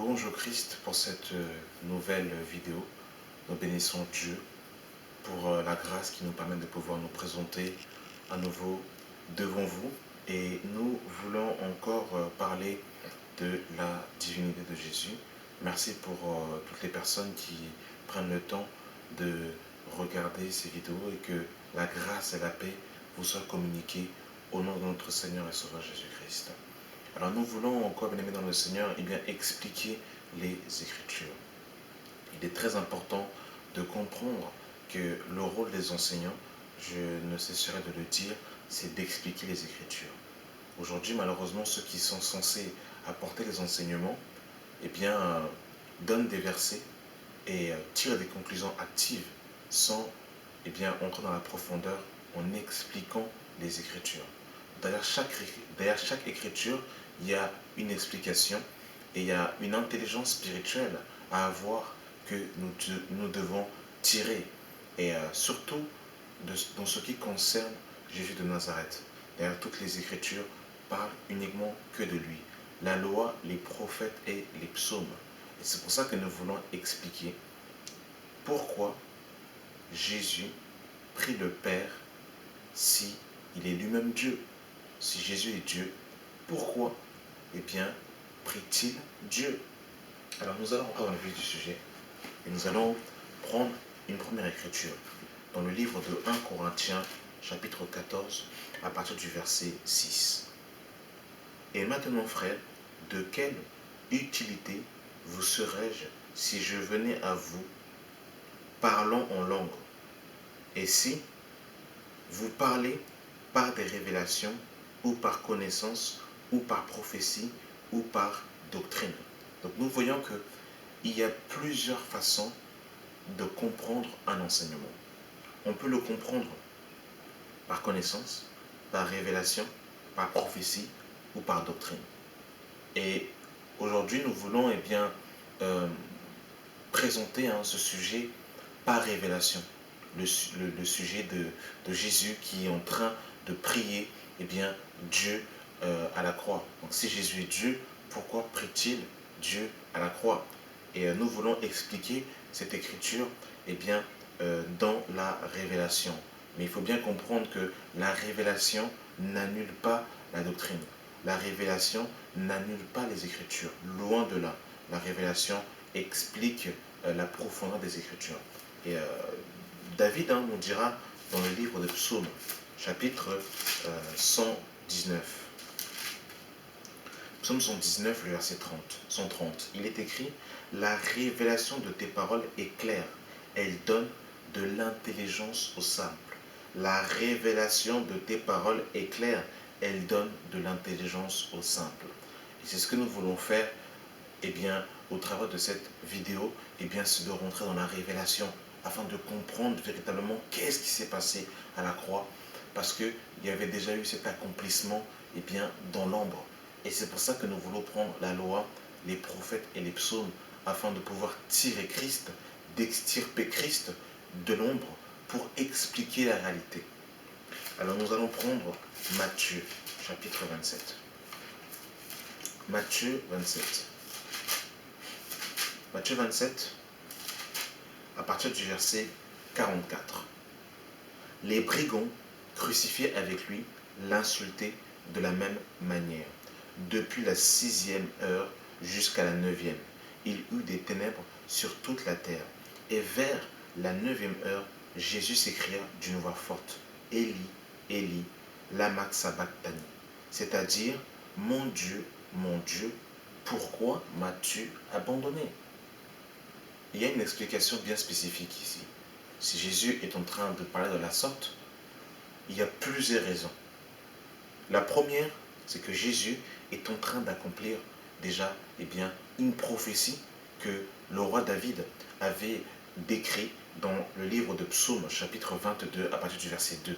louange au Christ pour cette nouvelle vidéo. Nous bénissons Dieu pour la grâce qui nous permet de pouvoir nous présenter à nouveau devant vous. Et nous voulons encore parler de la divinité de Jésus. Merci pour toutes les personnes qui prennent le temps de regarder ces vidéos et que la grâce et la paix vous soient communiquées au nom de notre Seigneur et Sauveur Jésus-Christ. Alors nous voulons encore, bien aimés dans le Seigneur, expliquer les Écritures. Il est très important de comprendre que le rôle des enseignants, je ne cesserai de le dire, c'est d'expliquer les Écritures. Aujourd'hui, malheureusement, ceux qui sont censés apporter les enseignements, donnent des versets et tirent des conclusions actives sans entrer dans la profondeur en expliquant les Écritures. Derrière chaque écriture, il y a une explication et il y a une intelligence spirituelle à avoir que nous devons tirer. Et surtout dans ce qui concerne Jésus de Nazareth. Derrière toutes les écritures parlent uniquement que de lui. La loi, les prophètes et les psaumes. Et c'est pour ça que nous voulons expliquer pourquoi Jésus prie le Père si il est lui-même Dieu. Si Jésus est Dieu, pourquoi prie-t-il Dieu? Alors nous allons encore dans le vif du sujet et nous allons prendre une première écriture dans le livre de 1 Corinthiens chapitre 14 à partir du verset 6. Et maintenant, frères, de quelle utilité vous serais-je si je venais à vous parlant en langue? Et si vous parlez par des révélations ou par connaissance ou par prophétie ou par doctrine? Donc nous voyons qu'il y a plusieurs façons de comprendre un enseignement. On peut le comprendre par connaissance, par révélation, par prophétie ou par doctrine. Et aujourd'hui, nous voulons présenter ce sujet par révélation. Le sujet de Jésus qui est en train de prier Dieu à la croix. Donc si Jésus est Dieu, pourquoi prie-t-il Dieu à la croix? Et nous voulons expliquer cette écriture dans la révélation. Mais il faut bien comprendre que la révélation n'annule pas la doctrine. La révélation n'annule pas les Écritures. Loin de là. La révélation explique la profondeur des Écritures. Et David nous dira dans le livre de Psaumes, chapitre 119. Psaume 119, le verset 130. Il est écrit: la révélation de tes paroles est claire. Elle donne de l'intelligence aux simples. La révélation de tes paroles est claire. Elle donne de l'intelligence aux simples. Et c'est ce que nous voulons faire au travers de cette vidéo, c'est de rentrer dans la révélation afin de comprendre véritablement qu'est-ce qui s'est passé à la croix, parce qu'il y avait déjà eu cet accomplissement dans l'ombre. Et c'est pour ça que nous voulons prendre la loi, les prophètes et les psaumes afin de pouvoir tirer Christ, d'extirper Christ de l'ombre pour expliquer la réalité. Alors nous allons prendre Matthieu, chapitre 27. Matthieu 27. Matthieu 27, à partir du verset 44. Les brigands crucifiés avec lui l'insultaient de la même manière. Depuis la 6e heure jusqu'à la 9e, il eut des ténèbres sur toute la terre. Et vers la 9e heure, Jésus s'écria d'une voix forte: Élie, Élie, lama sabachthani, c'est-à-dire mon Dieu, pourquoi m'as-tu abandonné? Il y a une explication bien spécifique ici. Si Jésus est en train de parler de la sorte, il y a plusieurs raisons. La première, c'est que Jésus est en train d'accomplir déjà une prophétie que le roi David avait décrit dans le livre de Psaumes, chapitre 22, à partir du verset 2.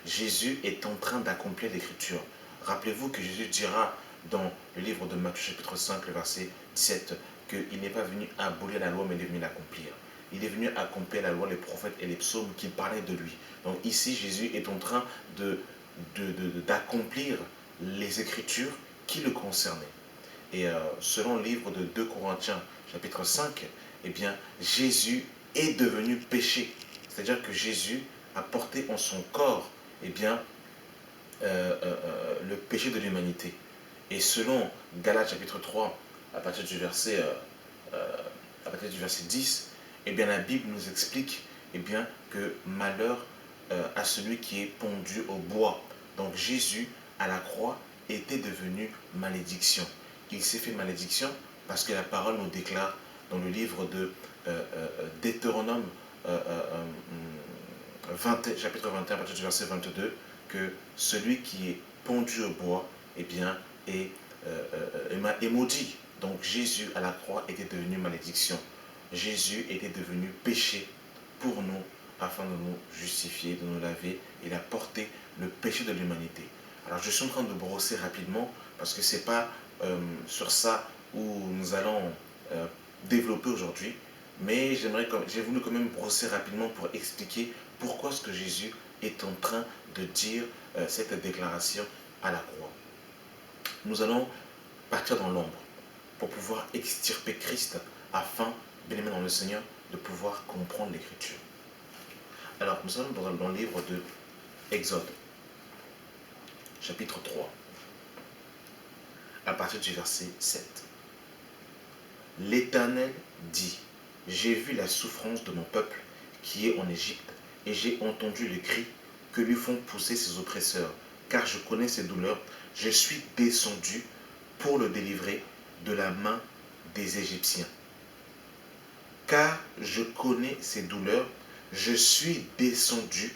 Jésus est en train d'accomplir l'écriture. Rappelez-vous que Jésus dira dans le livre de Matthieu, chapitre 5, le verset 17, qu'il n'est pas venu abolir la loi, mais il est venu l'accomplir. Il est venu accomplir la loi, les prophètes et les psaumes qui parlaient de lui. Donc ici, Jésus est en train d'accomplir les Écritures qui le concernaient. Et selon le livre de 2 Corinthiens, chapitre 5, eh bien, Jésus est devenu péché. C'est-à-dire que Jésus a porté en son corps, eh bien, le péché de l'humanité. Et selon Galates chapitre 3, à partir du verset, à partir du verset 10, eh bien, la Bible nous explique eh bien, que malheur à celui qui est pendu au bois. Donc Jésus, à la croix, était devenu malédiction. Il s'est fait malédiction parce que la parole nous déclare dans le livre de Deutéronome 20, chapitre 21, à partir du verset 22, que celui qui est pendu au bois eh bien, est maudit. Donc Jésus à la croix était devenu malédiction. Jésus était devenu péché pour nous, afin de nous justifier, de nous laver. Il a porté le péché de l'humanité. Alors je suis en train de brosser rapidement, parce que ce n'est pas sur ça où nous allons développer aujourd'hui, mais j'ai voulu quand même brosser rapidement pour expliquer pourquoi est-ce que Jésus est en train de dire cette déclaration à la croix. Nous allons partir dans l'ombre pour pouvoir extirper Christ afin, bien aimé dans le Seigneur, de pouvoir comprendre l'Écriture. Alors, nous sommes dans le livre de Exode, chapitre 3, à partir du verset 7. L'Éternel dit, j'ai vu la souffrance de mon peuple qui est en Égypte, et j'ai entendu le cri que lui font pousser ses oppresseurs, car je connais ses douleurs. Je suis descendu pour le délivrer de la main des Égyptiens. Car je connais ses douleurs, je suis descendu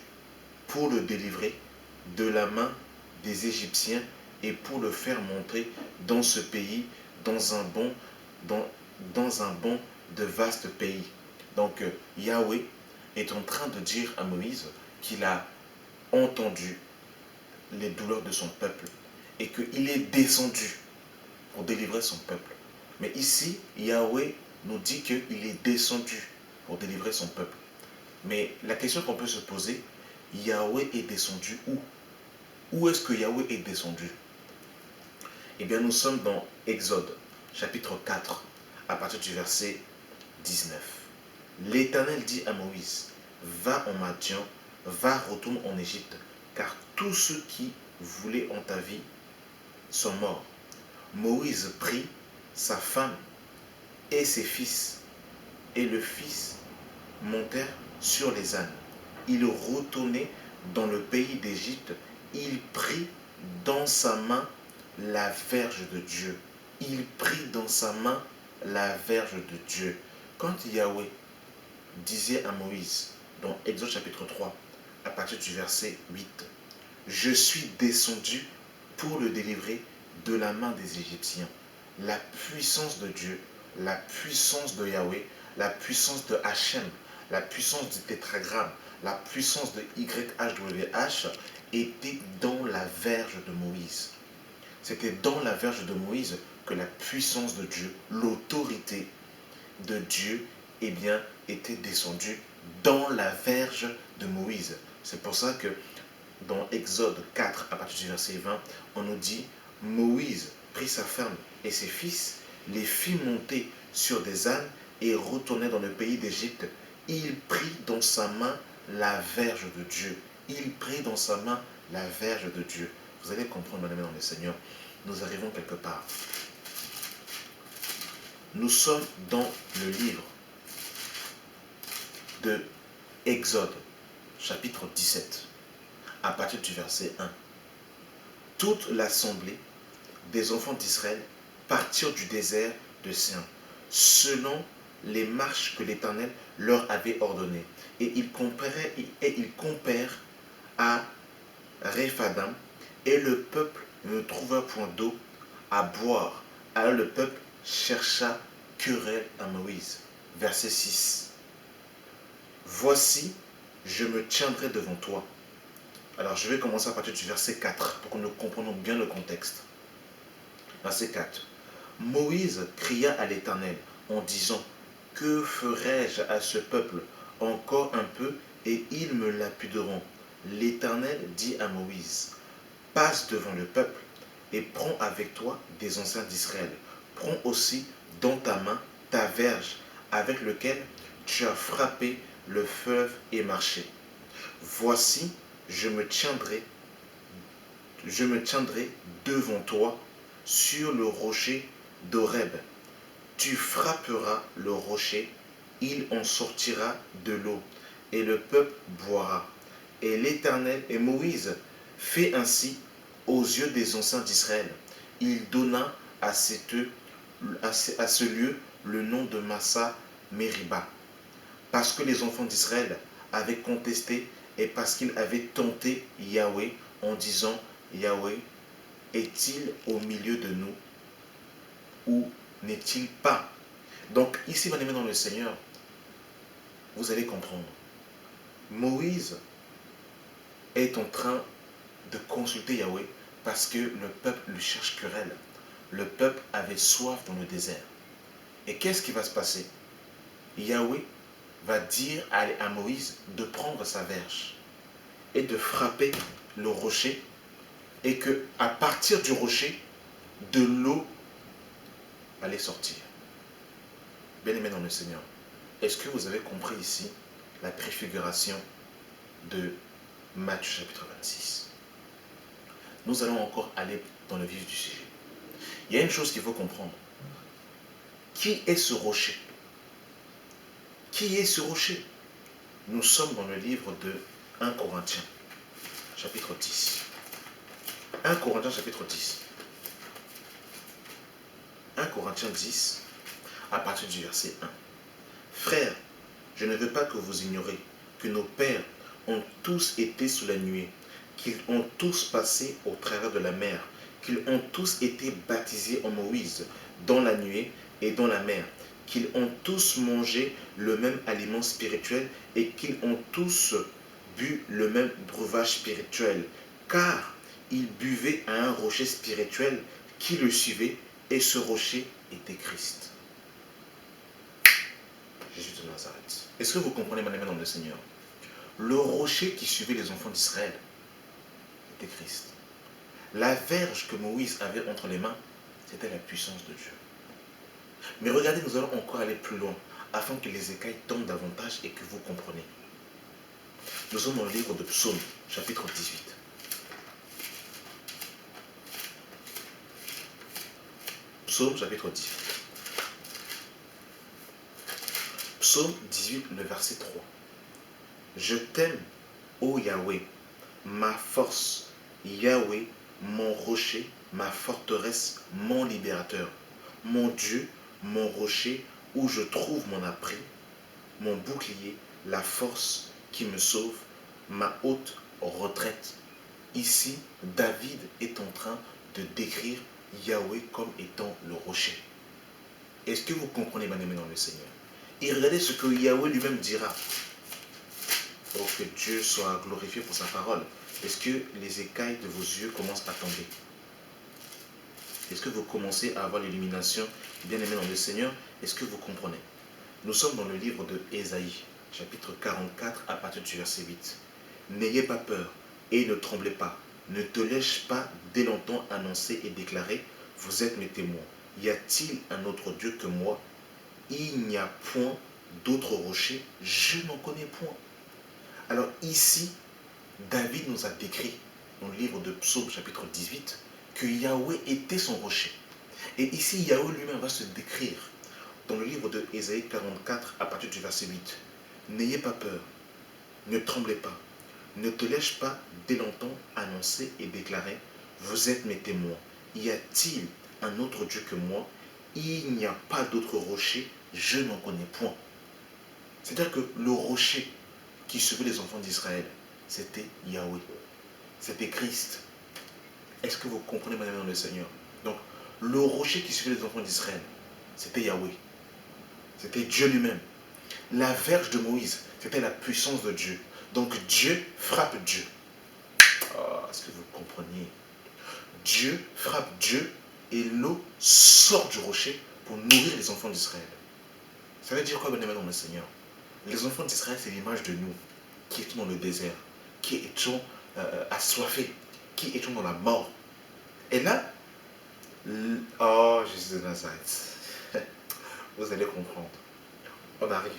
pour le délivrer de la main des Égyptiens et pour le faire monter dans ce pays, dans un bon de vaste pays. Donc Yahweh est en train de dire à Moïse qu'il a entendu les douleurs de son peuple et qu'il est descendu pour délivrer son peuple. Mais ici, Yahweh nous dit qu'il est descendu pour délivrer son peuple. Mais la question qu'on peut se poser, Yahweh est descendu où? Où est-ce que Yahweh est descendu? Eh bien, nous sommes dans Exode, chapitre 4, à partir du verset 19. L'Éternel dit à Moïse, va en Madian, va, retourne en Égypte, car tous ceux qui voulaient en ta vie sont morts. Moïse prit sa femme et ses fils, et le fils montèrent sur les ânes. Il retournait dans le pays d'Égypte. Il prit dans sa main la verge de Dieu. Il prit dans sa main la verge de Dieu. Quand Yahweh disait à Moïse, dans Exode chapitre 3, à partir du verset 8, je suis descendu pour le délivrer de la main des Égyptiens. La puissance de Dieu, la puissance de Yahweh, la puissance de Hachem, la puissance du tétragramme, la puissance de YHWH était dans la verge de Moïse. C'était dans la verge de Moïse que la puissance de Dieu, l'autorité de Dieu, eh bien, était descendue dans la verge de Moïse. C'est pour ça que dans Exode 4, à partir du verset 20, on nous dit, Moïse prit sa femme et ses fils, les fit monter sur des ânes et retournait dans le pays d'Égypte. Il prit dans sa main la verge de Dieu. Il prit dans sa main la verge de Dieu. Vous allez comprendre, mon ami dans le Seigneur, nous arrivons quelque part. Nous sommes dans le livre de Exode, chapitre 17, à partir du verset 1. Toute l'assemblée des enfants d'Israël partirent du désert de Sin, selon les marches que l'Éternel leur avait ordonnées. Et ils campèrent à Rephadim, et le peuple ne trouva point d'eau à boire. Alors le peuple chercha querelle à Moïse. Verset 6. Voici, je me tiendrai devant toi. Alors je vais commencer à partir du verset 4 pour que nous comprenions bien le contexte. Verset 4. Moïse cria à l'Éternel en disant, que ferai-je à ce peuple? Encore un peu et ils me lapideront. L'Éternel dit à Moïse, passe devant le peuple et prends avec toi des anciens d'Israël prends aussi dans ta main ta verge avec laquelle tu as frappé le fleuve et marché. Voici, je me tiendrai devant toi sur le rocher d'Horeb. Tu frapperas le rocher, il en sortira de l'eau, et le peuple boira. Et l'Éternel et Moïse fit ainsi aux yeux des anciens d'Israël. Il donna à ce lieu le nom de Massa Meriba, parce que les enfants d'Israël avaient contesté et parce qu'ils avaient tenté Yahweh en disant, Yahweh est-il au milieu de nous ou n'est-il pas? Donc ici, bien aimé dans le Seigneur, vous allez comprendre. Moïse est en train de consulter Yahweh parce que le peuple lui cherche querelle. Le peuple avait soif dans le désert. Et qu'est-ce qui va se passer? Yahweh va dire à Moïse de prendre sa verge et de frapper le rocher, et que à partir du rocher, de l'eau allait sortir. Bien aimé dans le Seigneur, est-ce que vous avez compris ici la préfiguration de Matthieu chapitre 26? Nous allons encore aller dans le vif du sujet. Il y a une chose qu'il faut comprendre. Qui est ce rocher? Qui est ce rocher? Nous sommes dans le livre de 1 Corinthiens, chapitre 10. 1 Corinthiens, chapitre 10. 1 Corinthiens 10, à partir du verset 1. Frères, je ne veux pas que vous ignoriez que nos pères ont tous été sous la nuée, qu'ils ont tous passé au travers de la mer, qu'ils ont tous été baptisés en Moïse dans la nuée et dans la mer, qu'ils ont tous mangé le même aliment spirituel et qu'ils ont tous bu le même breuvage spirituel, car ils buvaient à un rocher spirituel qui le suivait, et ce rocher était Christ. Jésus de Nazareth. Est-ce que vous comprenez, mon ami dans le Seigneur? Le rocher qui suivait les enfants d'Israël était Christ. La verge que Moïse avait entre les mains, c'était la puissance de Dieu. Mais regardez, nous allons encore aller plus loin, afin que les écailles tombent davantage et que vous compreniez. Nous sommes dans le livre de Psaume, chapitre 18. Psaume, chapitre 18. Psaume 18, le verset 3. Je t'aime, ô Yahweh, ma force, Yahweh, mon rocher, ma forteresse, mon libérateur, mon Dieu, mon rocher, où je trouve mon abri, mon bouclier, la force qui me sauve, ma haute retraite. Ici, David est en train de décrire Yahweh comme étant le rocher. Est-ce que vous comprenez, mon aimé dans le Seigneur? Et regardez ce que Yahweh lui-même dira. Oh, que Dieu soit glorifié pour sa parole. Est-ce que les écailles de vos yeux commencent à tomber? Est-ce que vous commencez à avoir l'illumination? Bien aimé dans le Seigneur, est-ce que vous comprenez? Nous sommes dans le livre de Ésaïe, chapitre 44, à partir du verset 8. N'ayez pas peur et ne tremblez pas. Ne te laisse pas dès longtemps annoncer et déclarer, vous êtes mes témoins. Y a-t-il un autre Dieu que moi? Il n'y a point d'autre rocher, je n'en connais point. Alors ici, David nous a décrit dans le livre de Psaume chapitre 18 que Yahweh était son rocher. Et ici, Yahweh lui-même va se décrire dans le livre de Ésaïe 44 à partir du verset 8. N'ayez pas peur, ne tremblez pas, ne te laisse pas dès longtemps annoncer et déclarer, vous êtes mes témoins. Y a-t-il un autre Dieu que moi? Il n'y a pas d'autre rocher, je n'en connais point. C'est-à-dire que le rocher qui suivait les enfants d'Israël, c'était Yahweh, c'était Christ. Est-ce que vous comprenez, madame, dans le Seigneur? Donc, le rocher qui suivait les enfants d'Israël, c'était Yahweh, c'était Dieu lui-même. La verge de Moïse, c'était la puissance de Dieu. Donc, Dieu frappe Dieu. Oh, est-ce que vous compreniez? Dieu frappe Dieu et l'eau sort du rocher pour nourrir les enfants d'Israël. Ça veut dire quoi, bien aimé dans le Seigneur? Les enfants d'Israël, c'est l'image de nous qui étions dans le désert, qui étions assoiffés, qui étions dans la mort. Et là, Oh, Jésus de Nazareth. Vous allez comprendre. On arrive.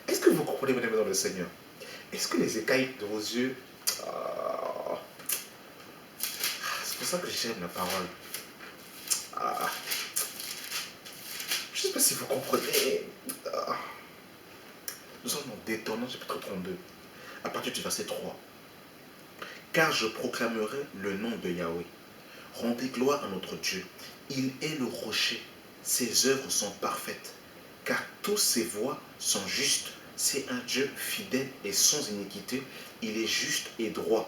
Est-ce que vous comprenez, mesdames, dans le Seigneur? Est-ce que les écailles de vos yeux... Ah, c'est pour ça que j'aime la parole. Ah, je ne sais pas si vous comprenez. Ah, nous sommes dans Deutéronome chapitre 32, à partir du verset 3. Car je proclamerai le nom de Yahweh. Rendez gloire à notre Dieu. Il est le rocher. Ses œuvres sont parfaites. Car toutes ses voies sont justes. C'est un Dieu fidèle et sans iniquité. Il est juste et droit.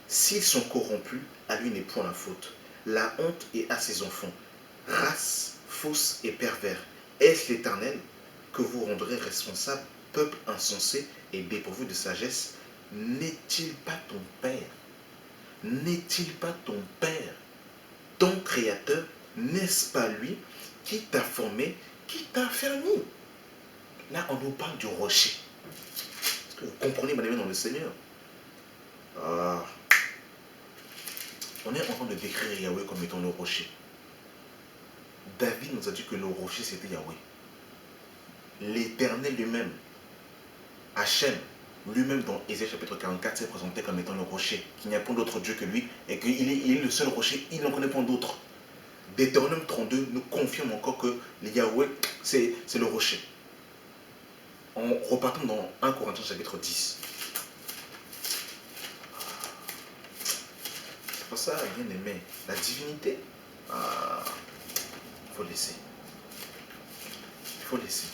S'ils sont corrompus, à lui n'est point la faute. La honte est à ses enfants. Race fausse et pervers. Est-ce l'Éternel que vous rendrez responsable, peuple insensé et dépourvu de sagesse? N'est-il pas ton Père? N'est-il pas ton Père, ton Créateur? N'est-ce pas lui qui t'a formé, qui t'a affermi? Là, on nous parle du rocher. Est-ce que vous comprenez, madame, dans le Seigneur? Ah, on est en train de décrire Yahweh comme étant le rocher. David nous a dit que le rocher, c'était Yahweh. L'Éternel lui-même, Hachem, lui-même dans Ésaïe chapitre 44, s'est présenté comme étant le rocher, qu'il n'y a point d'autre Dieu que lui, et qu'il est le seul rocher, il n'en connaît pas d'autre. Deutéronome 32 nous confirme encore que Yahweh, c'est le rocher. En repartant dans 1 Corinthiens chapitre 10. C'est pour ça, bien aimé, la divinité, il faut laisser. Il faut laisser.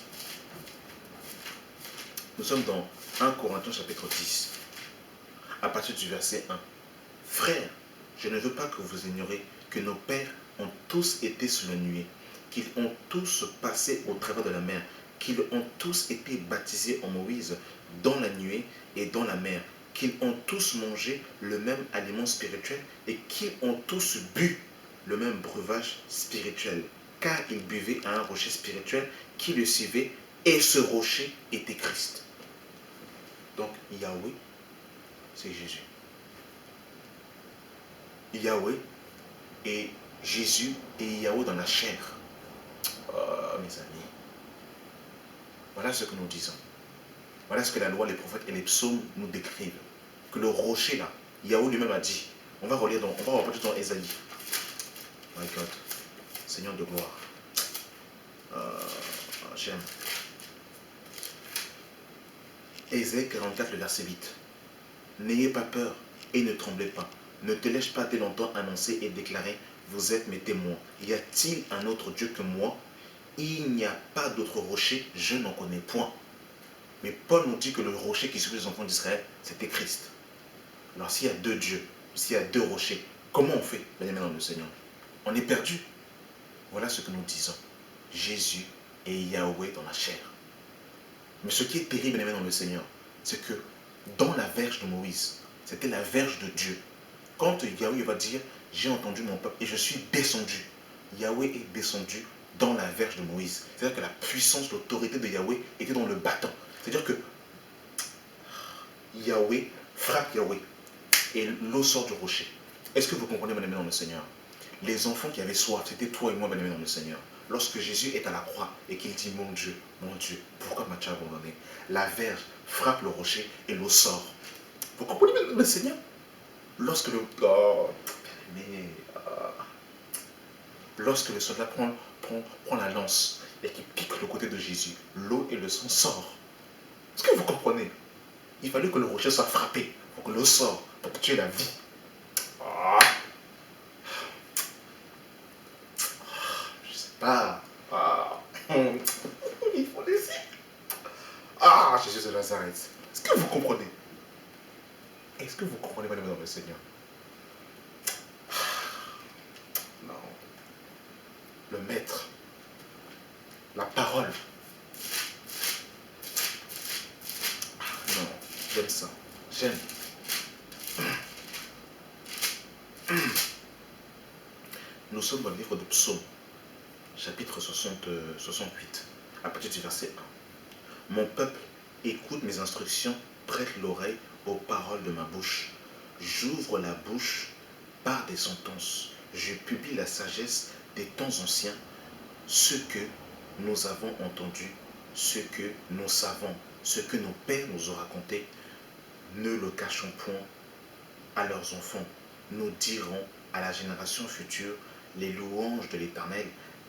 Nous sommes dans 1 Corinthiens chapitre 10, à partir du verset 1. Frères, je ne veux pas que vous ignoriez que nos pères ont tous été sous la nuée, qu'ils ont tous passé au travers de la mer, qu'ils ont tous été baptisés en Moïse dans la nuée et dans la mer, qu'ils ont tous mangé le même aliment spirituel et qu'ils ont tous bu le même breuvage spirituel, car ils buvaient à un rocher spirituel qui le suivait, et ce rocher était Christ. Donc Yahweh, c'est Jésus. Yahweh et Jésus et Yahweh dans la chair. Oh, mes amis. Voilà ce que nous disons. Voilà ce que la loi, les prophètes et les psaumes nous décrivent. Que le rocher là, Yahweh lui-même a dit. On va repartir dans Ésaïe. My God. Seigneur de gloire. J'aime. Ésaïe 44, le verset 8. N'ayez pas peur et ne tremblez pas. Ne te laisse pas dès longtemps annoncer et déclarer, vous êtes mes témoins. Y a-t-il un autre Dieu que moi? Il n'y a pas d'autre rocher, je n'en connais point. Mais Paul nous dit que le rocher qui suffit les enfants d'Israël, c'était Christ. Alors s'il y a deux dieux, s'il y a deux rochers, comment on fait, bien aimé dans le Seigneur? On est perdu. Voilà ce que nous disons. Jésus et Yahweh dans la chair. Mais ce qui est terrible, bien aimé dans le Seigneur, c'est que dans la verge de Moïse, c'était la verge de Dieu. Quand Yahweh va dire, j'ai entendu mon peuple et je suis descendu. Yahweh est descendu dans la verge de Moïse. C'est-à-dire que la puissance, l'autorité de Yahweh était dans le bâton. C'est-à-dire que Yahweh frappe Yahweh et l'eau sort du rocher. Est-ce que vous comprenez, bien aimé dans le Seigneur? Les enfants qui avaient soif, c'était toi et moi, bien aimé dans le Seigneur. Lorsque Jésus est à la croix et qu'il dit, mon Dieu, pourquoi m'as-tu abandonné? La verge frappe le rocher et l'eau sort. Vous comprenez, bien aimé dans le Seigneur? Lorsque le... Oh, mais, lorsque le soldat prend la lance et qu'il pique le côté de Jésus, l'eau et le sang sortent. Est-ce que vous comprenez? Il fallait que le rocher soit frappé pour que l'eau sorte, pour que tu aies la vie. Ah, je sais pas. Il faut laisser. Jésus de Nazareth. Est-ce que vous comprenez? Est-ce que vous comprenez, madame, dans le Seigneur? Non. Le maître. La parole. Non, j'aime ça. J'aime. Nous sommes dans le livre de Psaume, chapitre 68, à partir du verset 1. Mon peuple, écoute mes instructions, prête l'oreille aux paroles de ma bouche. J'ouvre la bouche par des sentences. je publie la sagesse des temps anciens, ce que nous avons entendu, ce que nous savons, ce que nos pères nous ont raconté, ne le cachons point à leurs enfants. Nous dirons à la génération future les louanges de l'Éternel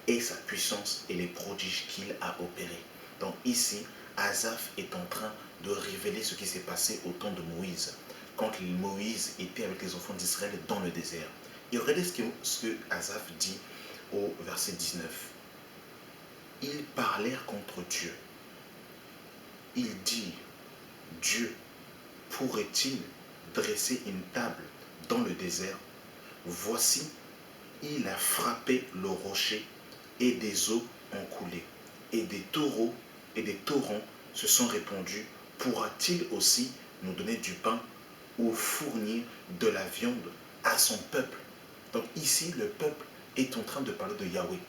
et sa puissance et les prodiges qu'il a opérés. Donc ici, Asaph est en train de révéler ce qui s'est passé au temps de Moïse, quand Moïse était avec les enfants d'Israël dans le désert. Et regardez ce que Asaph dit au verset 19. Ils parlèrent contre Dieu. Ils dirent, Dieu pourrait-il dresser une table dans le désert? Voici, il a frappé le rocher et des eaux ont coulé, et des taureaux et des torrents se sont répandus. Pourra-t-il aussi nous donner du pain ou fournir de la viande à son peuple? Donc ici, le peuple est en train de parler de Yahweh.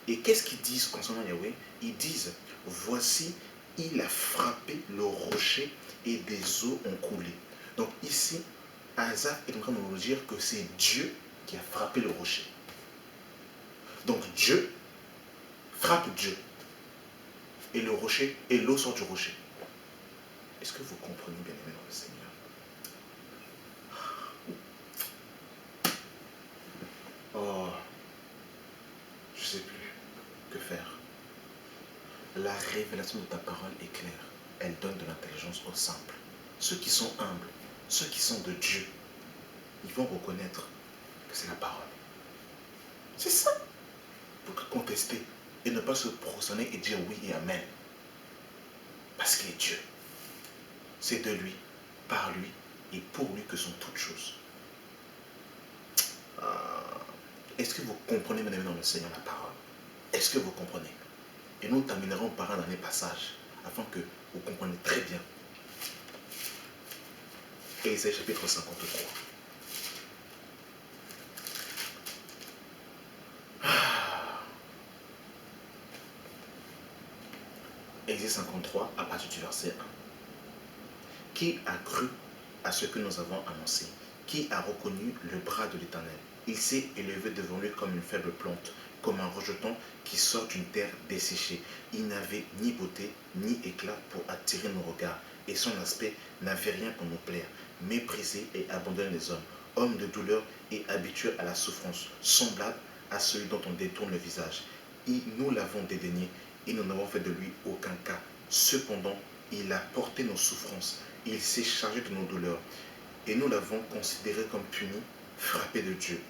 Et qu'est-ce qu'ils disent concernant Yahweh? Ils disent, voici, il a frappé le rocher et des eaux ont coulé. Donc ici, Asaph est en train de nous dire que c'est Dieu qui a frappé le rocher. Donc Dieu frappe Dieu. Et le rocher, et l'eau sort du rocher. Est-ce que vous comprenez, bien aimé dans le Seigneur? Oh, je ne sais plus que faire. La révélation de ta parole est claire. Elle donne de l'intelligence aux simples. Ceux qui sont humbles, ceux qui sont de Dieu, ils vont reconnaître que c'est la parole. C'est ça. Pour que contester et ne pas se prosterner et dire oui et amen. Parce qu'il est Dieu. C'est de lui, par lui et pour lui que sont toutes choses. Est-ce que vous comprenez, mesdames, dans le Seigneur, la parole? Est-ce que vous comprenez? Et nous terminerons par un dernier passage, afin que vous compreniez très bien. Ésaïe chapitre 53. Ésaïe 53, à partir du verset 1. Qui a cru à ce que nous avons annoncé? Qui a reconnu le bras de l'Éternel? Il s'est élevé devant lui comme une faible plante, comme un rejeton qui sort d'une terre desséchée. Il n'avait ni beauté ni éclat pour attirer nos regards, et son aspect n'avait rien pour nous plaire. Méprisé et abandonné des hommes, homme de douleur et habitué à la souffrance, semblable à celui dont on détourne le visage. Nous l'avons dédaigné et nous n'avons fait de lui aucun cas. Cependant, il a porté nos souffrances, il s'est chargé de nos douleurs, et nous l'avons considéré comme puni, frappé de Dieu,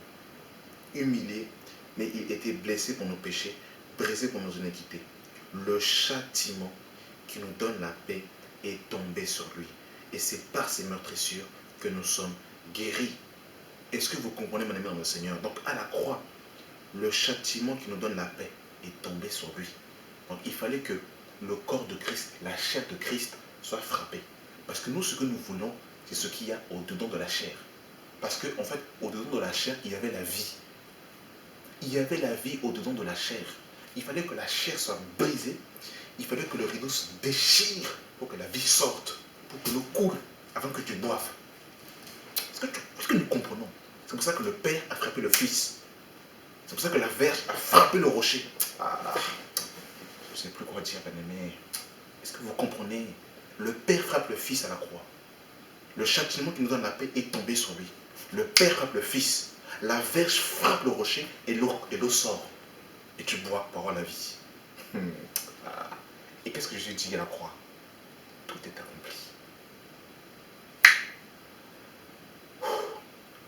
humilié, mais il était blessé pour nos péchés, brisé pour nos iniquités. Le châtiment qui nous donne la paix est tombé sur lui, et c'est par ses meurtrissures que nous sommes guéris. Est-ce que vous comprenez, mon ami dans le Seigneur? Donc à la croix, le châtiment qui nous donne la paix est tombé sur lui. Donc il fallait que le corps de Christ, la chair de Christ, soit frappée. Parce que nous, ce que nous voulons, c'est ce qu'il y a au-dedans de la chair. Parce qu'en fait, au-dedans de la chair, il y avait la vie. Il y avait la vie au-dedans de la chair. Il fallait que la chair soit brisée. Il fallait que le rideau se déchire pour que la vie sorte, pour que l'eau coule, afin que tu boives. Est-ce que nous comprenons? C'est pour ça que le Père a frappé le Fils. C'est pour ça que la Vierge a frappé le rocher. Ah, je ne sais plus quoi dire, bien-aimé. Est-ce que vous comprenez? Le Père frappe le Fils à la croix. Le châtiment qui nous donne la paix est tombé sur lui. Le Père frappe le Fils. La Vierge frappe le rocher et l'eau sort. Et tu bois pour avoir la vie. Et qu'est-ce que Jésus dit à la croix? Tout est accompli.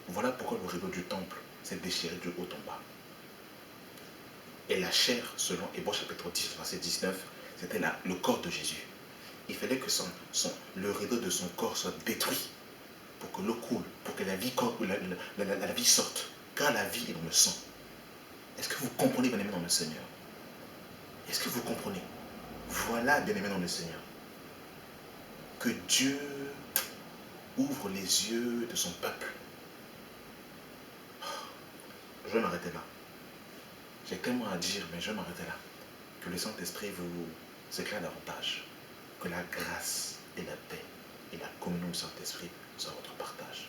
Voilà pourquoi le rideau du temple s'est déchiré de haut en bas. Et la chair, selon Hébreux chapitre 10, verset 19, c'était le corps de Jésus. Il fallait que le rideau de son corps soit détruit pour que l'eau coule, pour que la vie sorte. Car la vie est dans le sang. Est-ce que vous comprenez, bien-aimés dans le Seigneur? Est-ce que vous comprenez? Voilà, bien-aimés dans le Seigneur, que Dieu ouvre les yeux de son peuple. Je vais m'arrêter là. J'ai tellement à dire, mais je vais m'arrêter là. Que le Saint-Esprit vous éclaire davantage. Que la grâce et la paix et la communion du Saint-Esprit soient votre partage.